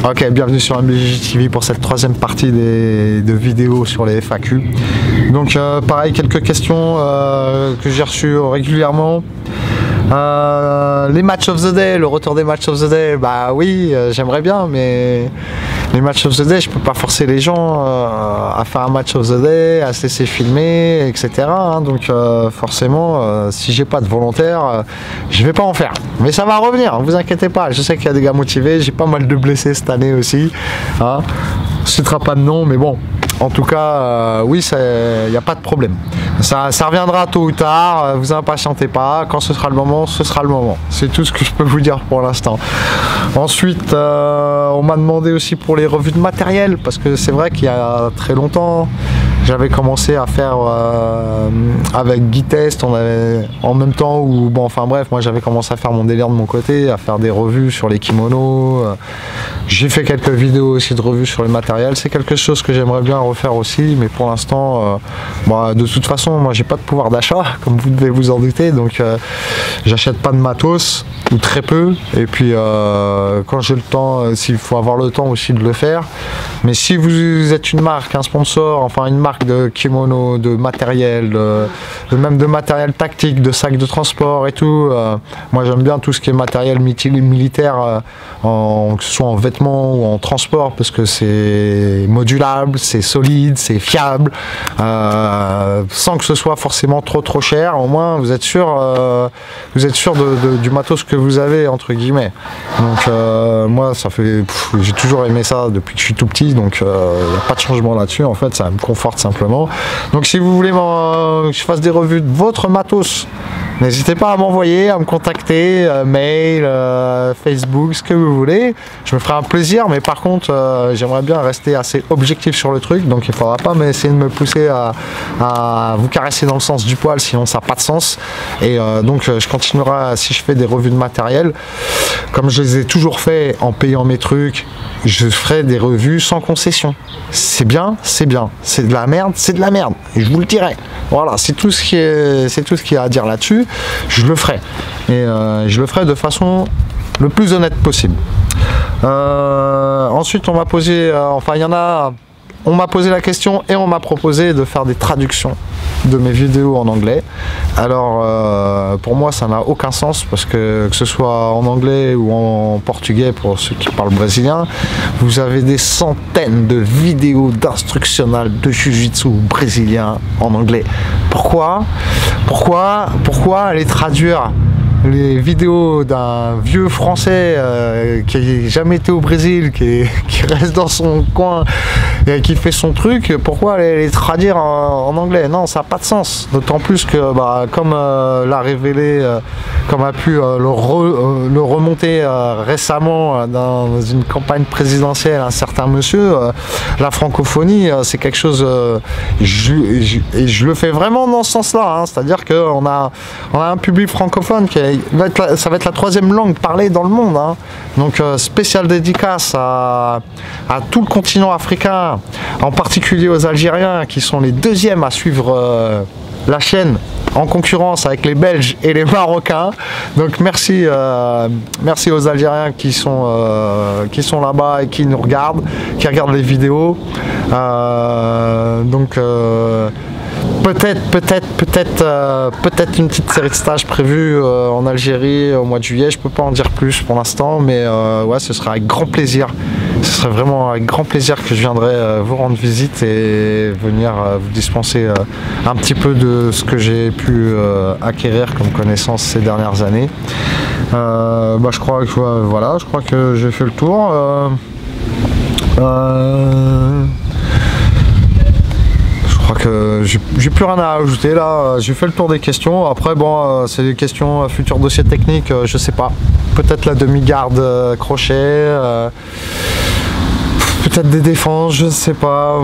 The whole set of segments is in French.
Ok, bienvenue sur MBJ TV pour cette troisième partie de vidéos sur les FAQ. Donc pareil, quelques questions que j'ai reçues régulièrement. Les matchs of the day, le retour des matchs of the day, bah oui, j'aimerais bien, mais les matchs of the day, je peux pas forcer les gens à faire un match of the day, à se laisser filmer, etc. Donc forcément, si j'ai pas de volontaire, je vais pas en faire. Mais ça va revenir, vous inquiétez pas. Je sais qu'il y a des gars motivés, j'ai pas mal de blessés cette année aussi. Hein. On ne citera pas de nom, mais bon. En tout cas, oui, il n'y a pas de problème. Ça reviendra tôt ou tard, vous impatientez pas. Quand ce sera le moment, ce sera le moment. C'est tout ce que je peux vous dire pour l'instant. Ensuite, on m'a demandé aussi pour les revues de matériel, parce que c'est vrai qu'il y a très longtemps, j'avais commencé à faire avec Guitest, on avait en même temps où, bon, enfin bref, moi j'avais commencé à faire mon délire de mon côté, à faire des revues sur les kimonos. J'ai fait quelques vidéos aussi de revues sur le matériel. C'est quelque chose que j'aimerais bien refaire aussi, mais pour l'instant, de toute façon, moi j'ai pas de pouvoir d'achat, comme vous devez vous en douter, donc j'achète pas de matos, ou très peu, et puis quand j'ai le temps, s'il faut avoir le temps aussi de le faire. Mais si vous êtes une marque, un sponsor, enfin une marque de kimono, de matériel, même de matériel tactique, de sacs de transport et tout, moi j'aime bien tout ce qui est matériel militaire, que ce soit en vêtements ou en transport, parce que c'est modulable, c'est solide, c'est fiable, sans que ce soit forcément trop cher. Au moins vous êtes sûr du matos que vous avez, entre guillemets. Donc moi ça fait, j'ai toujours aimé ça depuis que je suis tout petit, donc il n'y a pas de changement là-dessus. En fait ça me conforte simplement. Donc si vous voulez que je fasse des revues de votre matos, n'hésitez pas à m'envoyer, à me contacter, mail, Facebook, ce que vous voulez. Je me ferai un plaisir, mais par contre, j'aimerais bien rester assez objectif sur le truc, donc il ne faudra pas essayer de me pousser à vous caresser dans le sens du poil, sinon ça n'a pas de sens. Et donc je continuerai, si je fais des revues de matériel, comme je les ai toujours fait en payant mes trucs, je ferai des revues sans concession. C'est bien, c'est bien. C'est de la merde, c'est de la merde. Et je vous le dirai. Voilà, c'est tout ce qui est à dire là-dessus. Je le ferai. Et je le ferai de façon le plus honnête possible. Ensuite, on m'a posé, on m'a posé la question et on m'a proposé de faire des traductions de mes vidéos en anglais. Alors pour moi ça n'a aucun sens, parce que ce soit en anglais ou en portugais pour ceux qui parlent brésilien, vous avez des centaines de vidéos d'instructionnels de jiu-jitsu brésilien en anglais. Pourquoi aller traduire les vidéos d'un vieux français qui n'a jamais été au Brésil, qui reste dans son coin et qui fait son truc? Pourquoi aller les traduire en anglais? Non, ça n'a pas de sens. D'autant plus que, comme l'a révélé, comme a pu le remonter récemment dans une campagne présidentielle un certain monsieur, la francophonie, c'est quelque chose, et je le fais vraiment dans ce sens-là, hein, c'est-à-dire qu'on a un public francophone ça va être la troisième langue parlée dans le monde, hein. Donc spéciale dédicace à tout le continent africain, en particulier aux Algériens qui sont les deuxièmes à suivre la chaîne, en concurrence avec les Belges et les Marocains. Donc merci aux Algériens qui sont là-bas et qui nous regardent, qui regardent les vidéos. Peut-être une petite série de stages prévue en Algérie au mois de juillet. Je peux pas en dire plus pour l'instant, mais ouais, ce sera avec grand plaisir. Ce serait vraiment avec grand plaisir que je viendrai vous rendre visite et venir vous dispenser un petit peu de ce que j'ai pu acquérir comme connaissances ces dernières années. Je crois que voilà, je crois que j'ai fait le tour. Je crois que j'ai plus rien à ajouter là, j'ai fait le tour des questions. Après bon, c'est des questions futurs dossiers techniques, je sais pas, peut-être la demi-garde crochet, peut-être des défenses, je ne sais pas.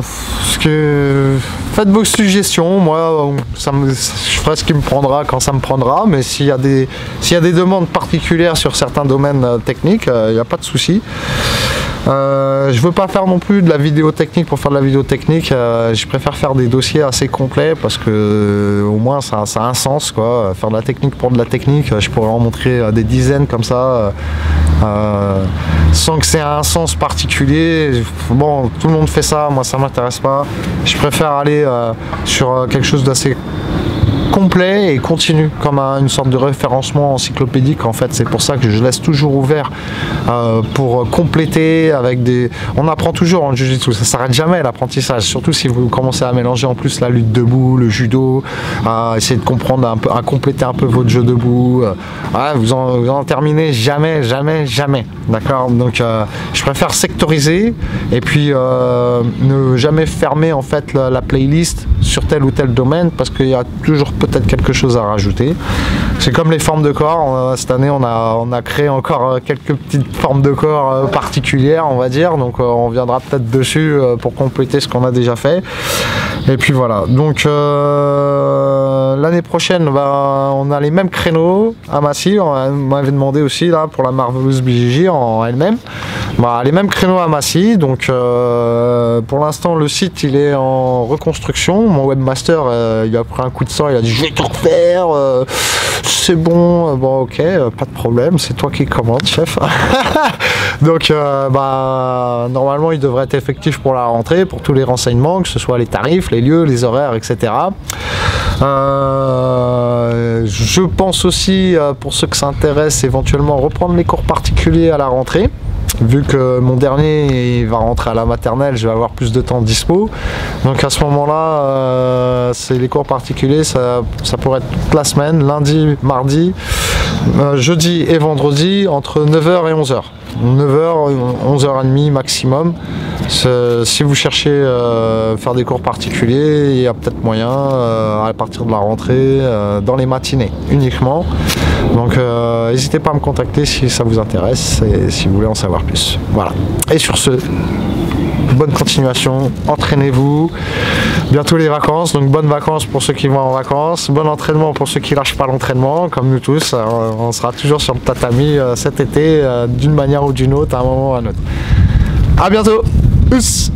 Faites vos suggestions, moi je ferai ce qui me prendra quand ça me prendra, mais s'il y a des demandes particulières sur certains domaines techniques, il n'y a pas de souci. Je veux pas faire non plus de la vidéo technique pour faire de la vidéo technique, je préfère faire des dossiers assez complets parce que au moins ça a un sens quoi. Faire de la technique pour de la technique, je pourrais en montrer des dizaines comme ça sans que c'est un sens particulier. Bon, tout le monde fait ça, moi ça m'intéresse pas. Je préfère aller sur quelque chose d'assez complet et continu, comme une sorte de référencement encyclopédique. En fait, c'est pour ça que je laisse toujours ouvert pour compléter avec des... On apprend toujours en jiu-jitsu, ça s'arrête jamais l'apprentissage, surtout si vous commencez à mélanger en plus la lutte debout, le judo, à essayer de comprendre un peu, à compléter un peu votre jeu debout. Vous en terminez jamais, d'accord. Donc je préfère sectoriser et puis ne jamais fermer en fait la playlist sur tel ou tel domaine, parce qu'il y a toujours peut-être quelque chose à rajouter. C'est comme les formes de corps. Cette année on a créé encore quelques petites formes de corps particulières, on va dire, donc on viendra peut-être dessus pour compléter ce qu'on a déjà fait. Et puis voilà, donc l'année prochaine on a les mêmes créneaux à Massy. On m'avait demandé aussi là pour la Marvelous BJJ en elle-même, les mêmes créneaux à Massy. Donc pour l'instant le site il est en reconstruction. Mon webmaster il a pris un coup de sang, il a dit je vais tout refaire, c'est bon. Bon ok, pas de problème, c'est toi qui commande, chef. Donc normalement il devrait être effectif pour la rentrée, pour tous les renseignements, que ce soit les tarifs, les lieux, les horaires, etc. Je pense aussi, pour ceux que ça intéresse, éventuellement reprendre les cours particuliers à la rentrée. Vu que mon dernier il va rentrer à la maternelle, je vais avoir plus de temps dispo. Donc à ce moment-là, c'est les cours particuliers, ça pourrait être toute la semaine, lundi, mardi, jeudi et vendredi, entre 9h et 11h. 9h, 11h30 maximum. Si vous cherchez faire des cours particuliers, il y a peut-être moyen à partir de la rentrée, dans les matinées uniquement. Donc n'hésitez pas à me contacter si ça vous intéresse et si vous voulez en savoir plus. Voilà. Et sur ce, bonne continuation, entraînez-vous. Bientôt les vacances, donc bonnes vacances pour ceux qui vont en vacances, bon entraînement pour ceux qui lâchent pas l'entraînement, comme nous tous. On sera toujours sur le tatami cet été, d'une manière ou d'une autre, à un moment ou à un autre. À bientôt. Tchuss.